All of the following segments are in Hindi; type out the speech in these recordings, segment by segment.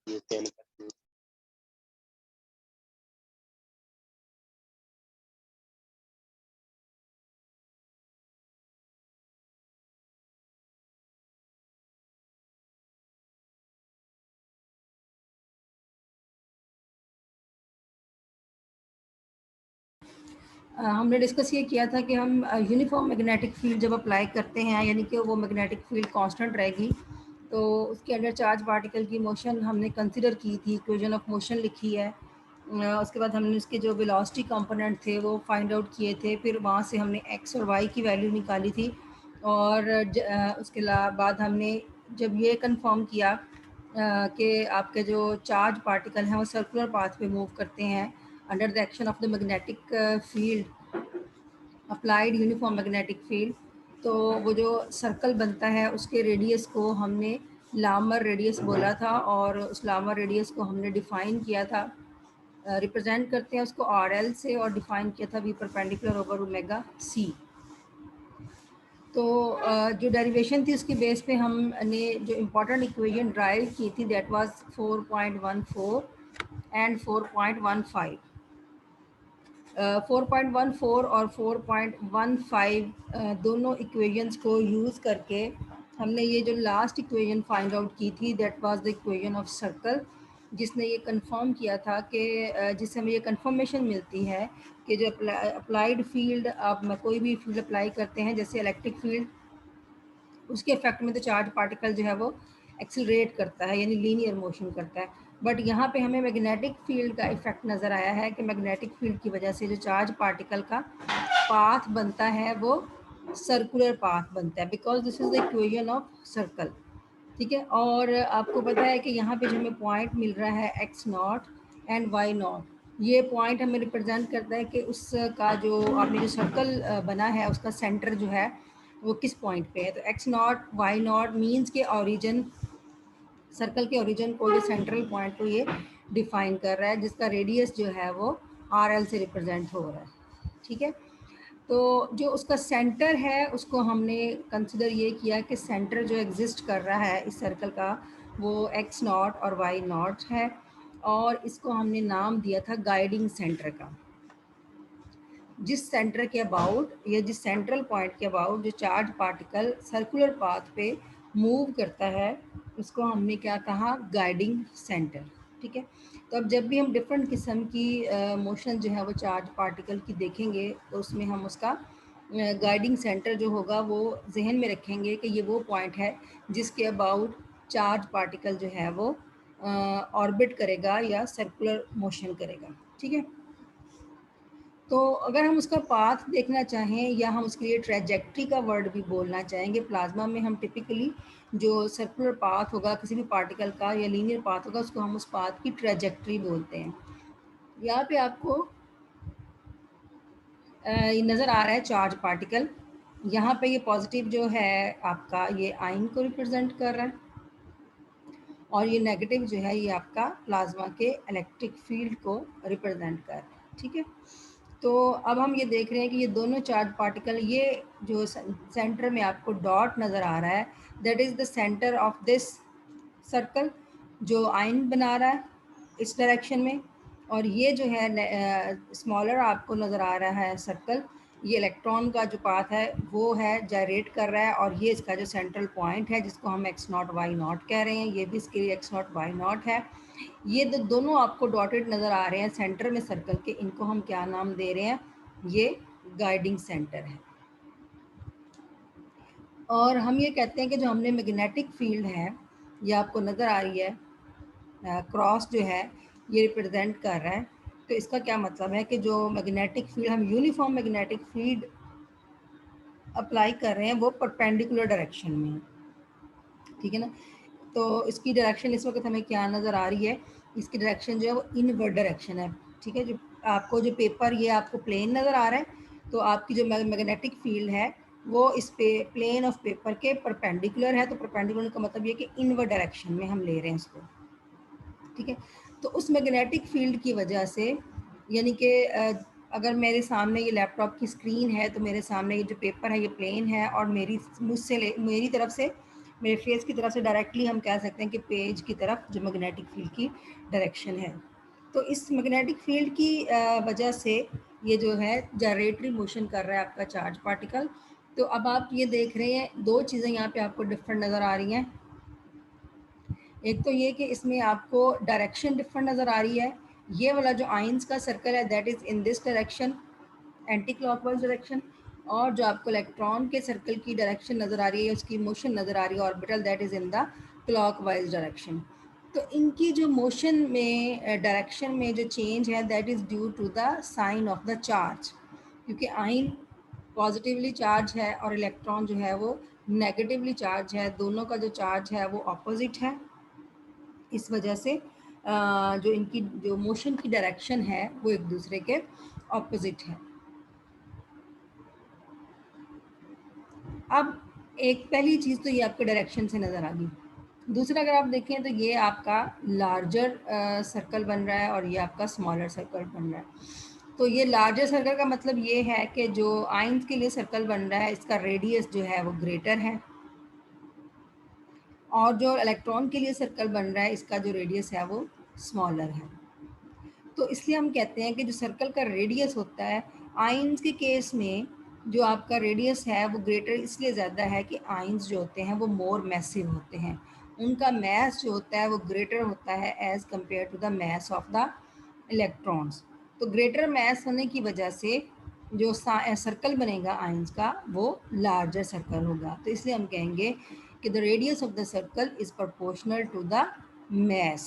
ये 10 करते हैं। हमने डिस्कस ये किया था कि हम यूनिफॉर्म मैग्नेटिक फील्ड जब अप्लाई करते हैं, यानी कि वो मैग्नेटिक फील्ड कांस्टेंट रहेगी, तो उसके अंदर चार्ज पार्टिकल की मोशन हमने कंसिडर की थी, इक्वेशन ऑफ मोशन लिखी है। उसके बाद हमने उसके जो वेलोसिटी कंपोनेंट थे वो फाइंड आउट किए थे, फिर वहाँ से हमने एक्स और वाई की वैल्यू निकाली थी। और उसके बाद हमने जब ये कंफर्म किया कि आपके जो चार्ज पार्टिकल हैं वो सर्कुलर पाथ पे मूव करते हैं under the action of the magnetic field, applied uniform magnetic field, तो वो जो सर्कल बनता है उसके रेडियस को हमने लामर रेडियस बोला था, और उस लामर रेडियस को हमने डिफ़ाइन किया था, रिप्रेजेंट करते हैं उसको आर एल से, और डिफ़ाइन किया था v perpendicular over omega c. तो जो डेरिवेशन थी उसकी बेस पे हमने जो इम्पोर्टेंट इक्वेशन ड्राइव की थी दैट वाज 4.14 एंड 4.15। 4.14 और 4.15 दोनों इक्वेशंस को यूज़ करके हमने ये जो लास्ट इक्वेशन फाइंड आउट की थी that was the equation of circle, जिसने ये कंफर्म किया था कि जिससे हमें ये कंफर्मेशन मिलती है कि जो अप्लाइड फील्ड, आप कोई भी फील्ड अप्लाई करते हैं जैसे इलेक्ट्रिक फील्ड, उसके इफेक्ट में तो चार्ज पार्टिकल जो है वो एक्सिलरेट करता है, यानी लीनियर मोशन करता है। बट यहाँ पे हमें मैग्नेटिक फील्ड का इफेक्ट नज़र आया है कि मैग्नेटिक फील्ड की वजह से जो चार्ज पार्टिकल का पाथ बनता है वो सर्कुलर पाथ बनता है, because this is the equation of circle. ठीक है, और आपको पता है कि यहाँ पे जो हमें पॉइंट मिल रहा है x not and y not, ये पॉइंट हमें रिप्रेजेंट करता है कि उसका जो आपने जो सर्कल बना है उसका सेंटर जो है वो किस पॉइंट पे है। तो x not y not means के ओरिजिन, सर्कल के ओरिजिन को, ये सेंट्रल पॉइंट को ये डिफाइन कर रहा है, जिसका रेडियस जो है वो आर एल से रिप्रेजेंट हो रहा है। ठीक है, तो जो उसका सेंटर है उसको हमने कंसिडर ये किया कि सेंटर जो एग्जिस्ट कर रहा है इस सर्कल का वो एक्स नॉट और वाई नॉट है, और इसको हमने नाम दिया था गाइडिंग सेंटर का। जिस सेंटर के अबाउट या जिस सेंट्रल पॉइंट के अबाउट जो चार्ज पार्टिकल सर्कुलर पाथ पे मूव करता है उसको हमने क्या कहा, गाइडिंग सेंटर। ठीक है, तो अब जब भी हम डिफरेंट किस्म की मोशन जो है वो चार्ज पार्टिकल की देखेंगे तो उसमें हम उसका गाइडिंग सेंटर जो होगा वो जहन में रखेंगे कि ये वो पॉइंट है जिसके अबाउट चार्ज पार्टिकल जो है वो ऑर्बिट करेगा या सर्कुलर मोशन करेगा। ठीक है, तो अगर हम उसका पाथ देखना चाहें या हम उसके लिए ट्रैजेक्टरी का वर्ड भी बोलना चाहेंगे, प्लाज्मा में हम टिपिकली जो सर्कुलर पाथ होगा किसी भी पार्टिकल का या लीनियर पाथ होगा उसको हम उस पाथ की ट्रैजेक्टरी बोलते हैं। यहाँ पे आपको ये नज़र आ रहा है चार्ज पार्टिकल, यहाँ पे ये पॉजिटिव जो है आपका ये आयन को रिप्रेजेंट कर रहा है, और ये नेगेटिव जो है ये आपका प्लाज्मा के इलेक्ट्रिक फील्ड को रिप्रेजेंट कर रहा है। ठीक है, तो अब हम ये देख रहे हैं कि ये दोनों चार्ज पार्टिकल, ये जो सेंटर में आपको डॉट नज़र आ रहा है that is the centre of this circle, जो आयन बना रहा है इस डायरेक्शन में, और ये जो है स्मॉलर आपको नज़र आ रहा है सर्कल, ये इलेक्ट्रॉन का जो पाथ है वो है जायरेट कर रहा है, और ये इसका जो सेंट्रल पॉइंट है जिसको हम एक्स नॉट वाई नॉट कह रहे हैं, ये भी इसके लिए एक्स नॉट वाई नॉट है। ये दोनों आपको डॉटेड नज़र आ रहे हैं सेंटर में सर्कल के, इनको हम क्या नाम दे रहे हैं, ये गाइडिंग सेंटर है। और हम ये कहते हैं कि जो हमने मैग्नेटिक फील्ड है ये आपको नज़र आ रही है, क्रॉस जो है ये रिप्रेजेंट कर रहा है, तो इसका क्या मतलब है कि जो मैग्नेटिक फील्ड, हम यूनिफॉर्म मैग्नेटिक फील्ड अप्लाई कर रहे हैं वो परपेंडिकुलर डायरेक्शन में है। ठीक है ना, तो इसकी डायरेक्शन इस वक्त हमें क्या नज़र आ रही है, इसकी डायरेक्शन जो है वो इनवर्ड डायरेक्शन है। ठीक है, जो आपको जो पेपर ये आपको प्लेन नज़र आ रहा है, तो आपकी जो मैग्नेटिक फील्ड है वो इस पे प्लेन ऑफ पेपर के परपेंडिकुलर है, तो परपेंडिकुलर का मतलब ये कि इनवर्ड डायरेक्शन में हम ले रहे हैं इसको। ठीक है, तो उस मैग्नेटिक फील्ड की वजह से, यानी कि अगर मेरे सामने ये लैपटॉप की स्क्रीन है तो मेरे सामने ये जो पेपर है ये प्लेन है, और मेरी तरफ से मेरे फेस की तरफ से डायरेक्टली हम कह सकते हैं कि पेज की तरफ जो मैग्नेटिक फील्ड की डायरेक्शन है। तो इस मैग्नेटिक फील्ड की वजह से ये जो है जनरेटरी मोशन कर रहा है आपका चार्ज पार्टिकल। तो अब आप ये देख रहे हैं दो चीज़ें यहाँ पे आपको डिफरेंट नज़र आ रही हैं। एक तो ये कि इसमें आपको डायरेक्शन डिफरेंट नज़र आ रही है। ये वाला जो आइंस का सर्कल है that is in this direction, anti clockwise direction, और जो आपको इलेक्ट्रॉन के सर्कल की डायरेक्शन नज़र आ रही है, उसकी मोशन नज़र आ रही है orbital, that is in the clockwise direction. तो इनकी जो मोशन में डायरेक्शन में जो चेंज है that is due to the sign of the charge, क्योंकि आइन पॉजिटिवली चार्ज है और इलेक्ट्रॉन जो है वो नेगेटिवली चार्ज है, दोनों का जो चार्ज है वो ऑपोजिट है। इस वजह से जो इनकी जो मोशन की डायरेक्शन है वो एक दूसरे के ऑपोजिट है। अब एक पहली चीज़ तो ये आपके डायरेक्शन से नज़र आ गई। दूसरा अगर आप देखें तो ये आपका लार्जर सर्कल बन रहा है और ये आपका स्मॉलर सर्कल बन रहा है। तो ये लार्जर सर्कल का मतलब ये है कि जो आइंस के लिए सर्कल बन रहा है इसका रेडियस जो है वो ग्रेटर है, और जो इलेक्ट्रॉन के लिए सर्कल बन रहा है इसका जो रेडियस है वो स्मॉलर है। तो इसलिए हम कहते हैं कि जो सर्कल का रेडियस होता है आइंस के केस में, जो आपका रेडियस है वो ग्रेटर इसलिए ज़्यादा है कि आइंस जो होते हैं वो मोर मैसिव होते हैं, उनका मैस जो होता है वो ग्रेटर होता है as compare to the mass of the electrons. तो ग्रेटर मैस होने की वजह से जो सर्कल बनेगा आइंस का वो लार्जर सर्कल होगा। तो इसलिए हम कहेंगे कि the radius of the circle is proportional to the mass.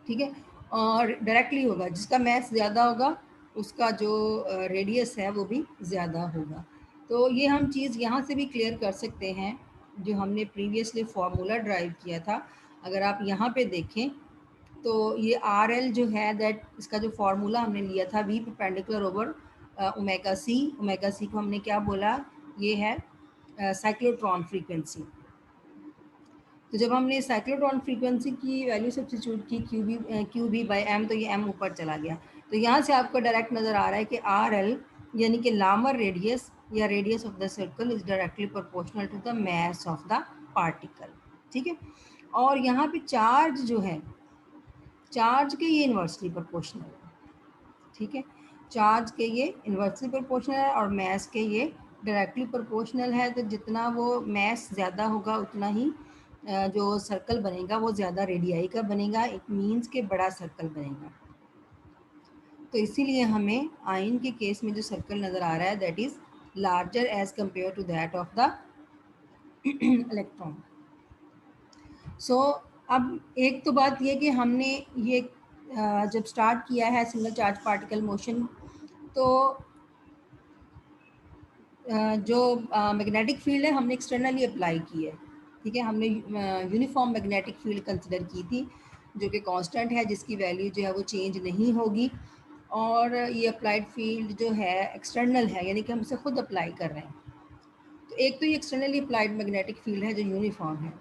ठीक है, और डायरेक्टली होगा, जिसका मैथ ज़्यादा होगा उसका जो रेडियस है वो भी ज़्यादा होगा। तो ये हम चीज़ यहाँ से भी क्लियर कर सकते हैं जो हमने प्रीवियसली फार्मूला ड्राइव किया था। अगर आप यहाँ पे देखें तो ये आर एल जो है दैट इसका जो फार्मूला हमने लिया था v perpendicular over omega c को हमने क्या बोला, ये है साइक्लोट्रॉन फ्रीक्वेंसी। तो जब हमने साइक्लोट्रॉन फ्रीक्वेंसी की वैल्यू सब्स्टिट्यूट की क्यू बी बाई एम, तो ये एम ऊपर चला गया। तो यहाँ से आपको डायरेक्ट नज़र आ रहा है कि आर एल यानी कि लामर रेडियस या radius of the circle is directly proportional to the mass of the particle. ठीक है, और यहाँ पे चार्ज जो है, चार्ज के ये इन्वर्सली प्रोपोर्शनल है। ठीक है, चार्ज के ये इन्वर्सली प्रोपोर्शनल है और मैस के ये डायरेक्टली प्रोपोर्शनल है। तो जितना वो मैस ज़्यादा होगा उतना ही जो सर्कल बनेगा वो ज़्यादा रेडियाई का बनेगा, इट मीन्स के बड़ा सर्कल बनेगा। तो इसीलिए हमें आयन के केस में जो सर्कल नज़र आ रहा है that is larger as compare to that of the electron. So अब एक तो बात ये कि हमने ये जब स्टार्ट किया है सिंगल चार्ज पार्टिकल मोशन, तो जो मैग्नेटिक फील्ड है हमने एक्सटर्नली अप्लाई की है। ठीक है, हमने यूनिफॉर्म मैग्नेटिक फील्ड कंसिडर की थी जो कि कांस्टेंट है, जिसकी वैल्यू जो है वो चेंज नहीं होगी, और ये अप्लाइड फील्ड जो है एक्सटर्नल है, यानी कि हम इसे खुद अप्लाई कर रहे हैं। तो एक तो ये एक्सटर्नली अप्लाइड मैग्नेटिक फील्ड है जो यूनिफॉर्म है।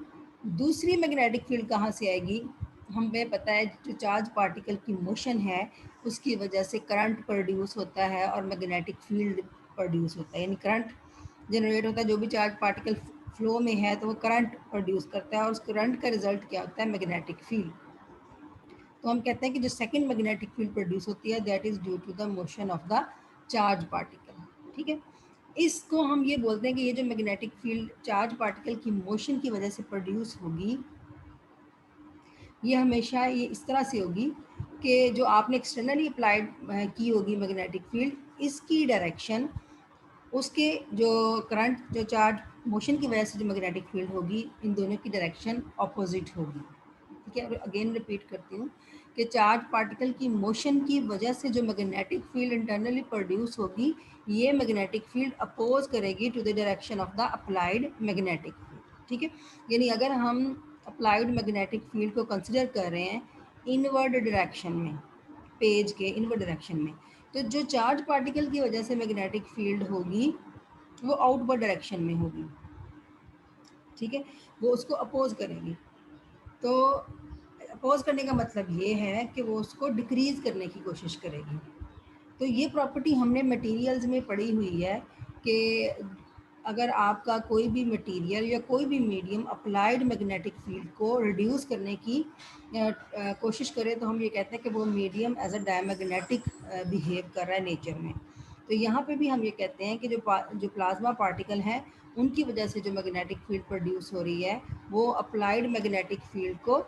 दूसरी मैग्नेटिक फील्ड कहाँ से आएगी, हमें पता है जो चार्ज पार्टिकल की मोशन है उसकी वजह से करंट प्रोड्यूस होता है और मैग्नेटिक फील्ड प्रोड्यूस होता है, यानी करंट जनरेट होता है। जो भी चार्ज पार्टिकल फ्लो में है तो वो करंट प्रोड्यूस करता है और उस करंट का रिजल्ट क्या होता है, मैग्नेटिक फील्ड। तो हम कहते हैं कि जो सेकंड मैग्नेटिक फील्ड प्रोड्यूस होती है that is due to the motion of the charge particle. ठीक है, इसको हम ये बोलते हैं कि ये जो मैग्नेटिक फील्ड चार्ज पार्टिकल की मोशन की वजह से प्रोड्यूस होगी, ये हमेशा ये इस तरह से होगी कि जो आपने एक्सटर्नली अप्लाइड की होगी मैग्नेटिक फील्ड, इसकी डायरेक्शन उसके जो करंट जो चार्ज मोशन की वजह से जो मैग्नेटिक फील्ड होगी, इन दोनों की डायरेक्शन अपोजिट होगी। ठीक है, और अगेन रिपीट करती हूँ कि चार्ज पार्टिकल की मोशन की वजह से जो मैग्नेटिक फील्ड इंटरनली प्रोड्यूस होगी, ये मैग्नेटिक फील्ड अपोज करेगी to the direction of the applied magnetic field. ठीक है, यानी अगर हम अप्लाइड मैग्नेटिक फील्ड को कंसिडर कर रहे हैं इनवर्ड डायरेक्शन में, पेज के इनवर्ड डायरेक्शन में, तो जो चार्ज पार्टिकल की वजह से मैग्नेटिक फील्ड होगी वो आउटवर्ड डायरेक्शन में होगी। ठीक है, वो उसको अपोज करेगी। तो अपोज करने का मतलब ये है कि वो उसको डिक्रीज करने की कोशिश करेगी। तो ये प्रॉपर्टी हमने मटेरियल्स में पढ़ी हुई है कि अगर आपका कोई भी मटेरियल या कोई भी मीडियम अप्लाइड मैग्नेटिक फील्ड को रिड्यूस करने की कोशिश करे तो हम ये कहते हैं कि वो medium as a diamagnetic behave कर रहा है नेचर में। तो यहाँ पे भी हम ये कहते हैं कि जो प्लाज्मा पार्टिकल हैं उनकी वजह से जो मैग्नेटिक फील्ड प्रोड्यूस हो रही है वो अप्लाइड मैग्नेटिक फील्ड को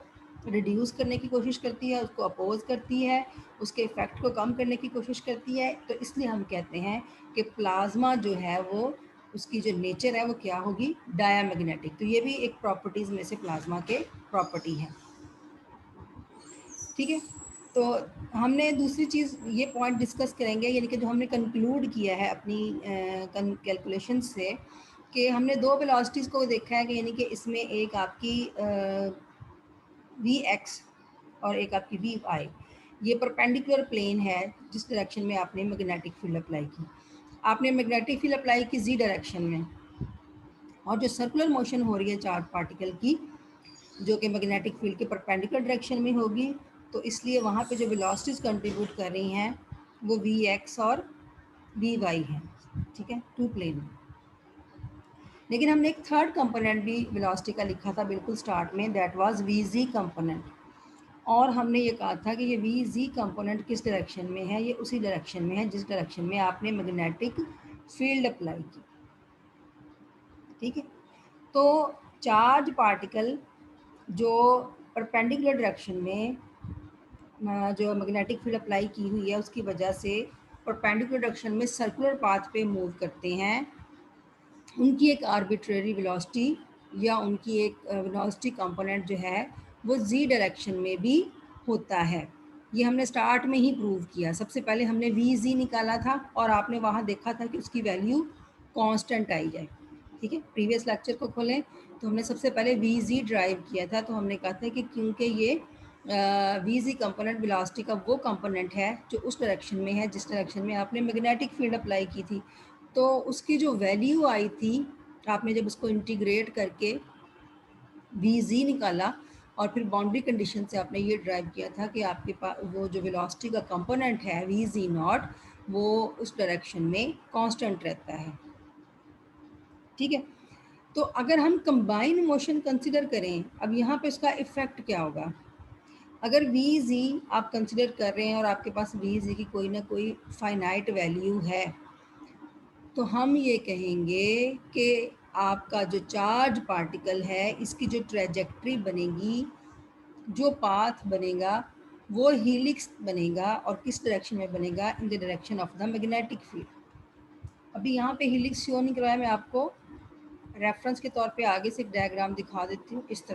रिड्यूस करने की कोशिश करती है, उसको अपोज करती है, उसके इफ़ेक्ट को कम करने की कोशिश करती है। तो इसलिए हम कहते हैं कि प्लाज्मा जो है वो उसकी जो नेचर है वो क्या होगी, डायामैग्नेटिक। तो ये भी एक प्रॉपर्टीज़ में से प्लाज्मा के प्रॉपर्टी है। ठीक है, तो हमने दूसरी चीज़ ये पॉइंट डिस्कस करेंगे, यानी कि जो हमने कंक्लूड किया है अपनी कैलकुलेशन से कि हमने दो वेलोसिटीज़ को देखा है कि यानी कि इसमें एक आपकी वी एक्स और एक आपकी वी वाई, ये परपेंडिकुलर प्लेन है जिस डायरेक्शन में आपने मैग्नेटिक फील्ड अप्लाई की। आपने मैग्नेटिक फील्ड अप्लाई की जी डायरेक्शन में, और जो सर्कुलर मोशन हो रही है चार्ज पार्टिकल की जो कि मैग्नेटिक फील्ड के परपेंडिकुलर डायरेक्शन में होगी, तो इसलिए वहाँ पे जो वेलोसिटीज़ कंट्रीब्यूट कर रही हैं वो वी एक्स और वी वाई हैं। ठीक है, टू प्लेन में। लेकिन हमने एक थर्ड कंपोनेंट भी वेलोसिटी का लिखा था बिल्कुल स्टार्ट में, that was we ji component. और हमने ये कहा था कि ये वी जी कंपोनेंट किस डायरेक्शन में है, ये उसी डायरेक्शन में है जिस डायरेक्शन में आपने मैग्नेटिक फील्ड अप्लाई की। ठीक है, तो चार्ज पार्टिकल जो परपेंडिकुलर डायरेक्शन में जो मैग्नेटिक फील्ड अप्लाई की हुई है उसकी वजह से परपेंडिकुलर डायरेक्शन में सर्कुलर पाथ पे मूव करते हैं, उनकी एक आर्बिट्रेरी वेलोसिटी या उनकी एक वेलोसिटी कंपोनेंट जो है वो जी डायरेक्शन में भी होता है। ये हमने स्टार्ट में ही प्रूव किया। सबसे पहले हमने वी जी निकाला था और आपने वहाँ देखा था कि उसकी वैल्यू कांस्टेंट आई जाए। ठीक है, प्रीवियस लेक्चर को खोलें तो हमने सबसे पहले वी जी ड्राइव किया था। तो हमने कहा था कि क्योंकि ये वी जी कंपोनेंट वेलोसिटी का वो कंपोनेंट है जो उस डायरेक्शन में है जिस डायरेक्शन में आपने मैग्नेटिक फील्ड अप्लाई की थी, तो उसकी जो वैल्यू आई थी, आपने जब उसको इंटीग्रेट करके वी जी निकाला और फिर बाउंड्री कंडीशन से आपने ये ड्राइव किया था कि आपके पास वो जो वेलोसिटी का कंपोनेंट है वी जी नॉट वो उस डायरेक्शन में कांस्टेंट रहता है। ठीक है, तो अगर हम कंबाइन मोशन कंसिडर करें, अब यहाँ पे उसका इफ़ेक्ट क्या होगा। अगर वी जी आप कंसिडर कर रहे हैं और आपके पास वी जी की कोई ना कोई फाइनाइट वैल्यू है, तो हम ये कहेंगे कि आपका जो चार्ज पार्टिकल है इसकी जो ट्रेजेक्ट्री बनेगी, जो पाथ बनेगा वो हीलिक्स बनेगा। और किस डायरेक्शन में बनेगा, in the direction of the magnetic field. अभी यहाँ पे हीलिक्स शो नहीं करवाया, मैं आपको रेफरेंस के तौर पे आगे से एक डायग्राम दिखा देती हूँ। इस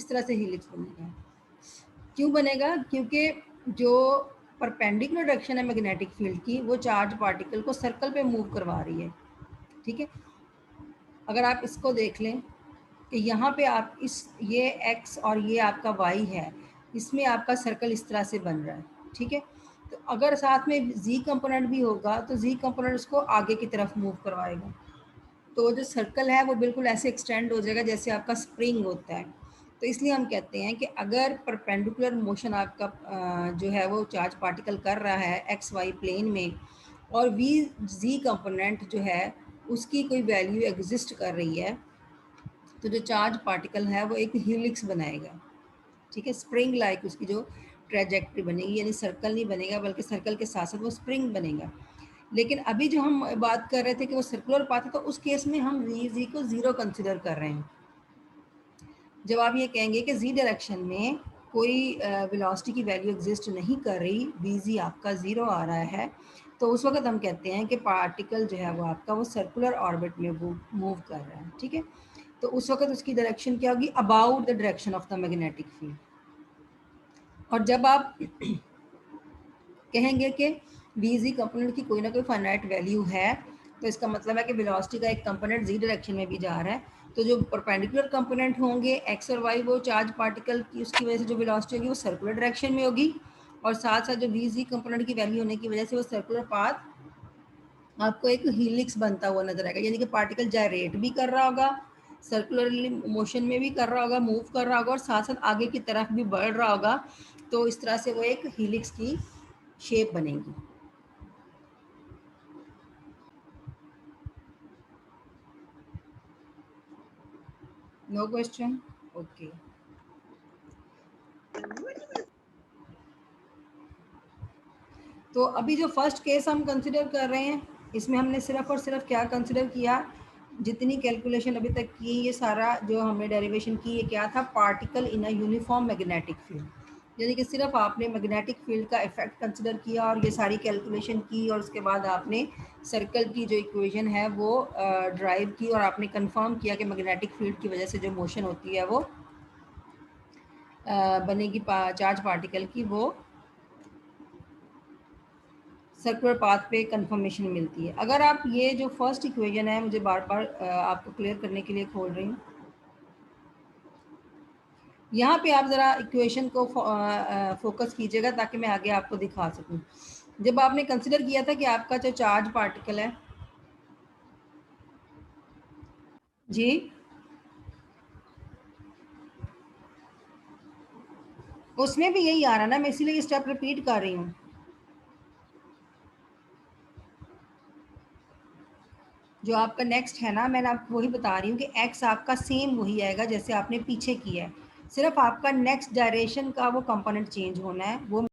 तरह से हीलिक्स बनेगा। क्यों बनेगा, क्योंकि जो परपेंडिकुलर डायरेक्शन है मैग्नेटिक फील्ड की वो चार्ज पार्टिकल को सर्कल पे मूव करवा रही है। ठीक है, अगर आप इसको देख लें कि यहाँ पे आप ये x और ये आपका y है, इसमें आपका सर्कल इस तरह से बन रहा है। ठीक है, तो अगर साथ में z कंपोनेंट भी होगा तो z कंपोनेंट उसको आगे की तरफ मूव करवाएगा, तो जो सर्कल है वो बिल्कुल ऐसे एक्सटेंड हो जाएगा जैसे आपका स्प्रिंग होता है। तो इसलिए हम कहते हैं कि अगर परपेंडिकुलर मोशन आपका जो है वो चार्ज पार्टिकल कर रहा है एक्स वाई प्लेन में और वी जी कंपोनेंट जो है उसकी कोई वैल्यू एग्जिस्ट कर रही है, तो जो चार्ज पार्टिकल है वो एक हीलिक्स बनाएगा। ठीक है, स्प्रिंग लाइक उसकी जो ट्रेजेक्ट्री बनेगी, यानी सर्कल नहीं बनेगा बल्कि सर्कल के साथ साथ वो स्प्रिंग बनेगा। लेकिन अभी जो हम बात कर रहे थे कि वो सर्कुलर पाथ है, तो उस केस में हम वी जी को ज़ीरो कंसिडर कर रहे हैं। जब आप ये कहेंगे कि जी डायरेक्शन में कोई वेलोसिटी की वैल्यू एग्जिस्ट नहीं कर रही, वी जी आपका ज़ीरो आ रहा है, तो उस वक्त हम कहते हैं कि पार्टिकल जो है वो आपका वो सर्कुलर ऑर्बिट में मूव कर रहा है। ठीक है, तो उस वक्त उसकी डायरेक्शन क्या होगी, about the direction of the magnetic field. और जब आप कहेंगे कि वी जी कंपोनेंट की कोई ना कोई फाइनाइट वैल्यू है, तो इसका मतलब है कि वेलोसिटी का एक कंपोनेंट जी डायरेक्शन में भी जा रहा है, तो जो परपेंडिकुलर कंपोनेंट होंगे एक्स और वाई वो चार्ज पार्टिकल की उसकी वजह से जो वेलोसिटी होगी वो सर्कुलर डायरेक्शन में होगी, और साथ साथ जो वी जी कंपोनेंट की वैल्यू होने की वजह से वो सर्कुलर पाथ आपको एक हीलिक्स बनता हुआ नजर आएगा, यानी कि पार्टिकल जायरेट भी कर रहा होगा, सर्कुलरली मोशन में भी कर रहा होगा, मूव कर रहा होगा, और साथ साथ आगे की तरफ भी बढ़ रहा होगा। तो इस तरह से वो एक हीलिक्स की शेप बनेगी। No question, okay. तो अभी जो फर्स्ट केस हम कंसिडर कर रहे हैं, इसमें हमने सिर्फ और सिर्फ क्या कंसिडर किया, जितनी कैलकुलेशन अभी तक की, ये सारा जो हमने डेरिवेशन की, ये क्या था, particle in a uniform magnetic field, यानी कि सिर्फ आपने मैग्नेटिक फील्ड का इफेक्ट कंसिडर किया और ये सारी कैलकुलेशन की, और उसके बाद आपने सर्कल की जो इक्वेशन है वो ड्राइव की, और आपने कंफर्म किया कि मैग्नेटिक फील्ड की वजह से जो मोशन होती है वो बनेगी चार्ज पार्टिकल की, वो सर्कुलर पाथ पे कंफर्मेशन मिलती है। अगर आप ये जो फर्स्ट इक्वेशन है, मुझे बार बार आपको क्लियर करने के लिए खोल रही हूँ, यहाँ पे आप ज़रा इक्वेशन को फोकस कीजिएगा ताकि मैं आगे आपको दिखा सकूँ। जब आपने कंसिडर किया था कि आपका जो चार्ज पार्टिकल है, जी, उसमें भी यही आ रहा ना, मैं इसीलिए ये स्टेप रिपीट कर रही हूँ। जो आपका नेक्स्ट है ना, मैंने आपको वही बता रही हूँ कि एक्स आपका सेम वही आएगा जैसे आपने पीछे किया है, सिर्फ आपका नेक्स्ट डायरेक्शन का वो कंपोनेंट चेंज होना है, वो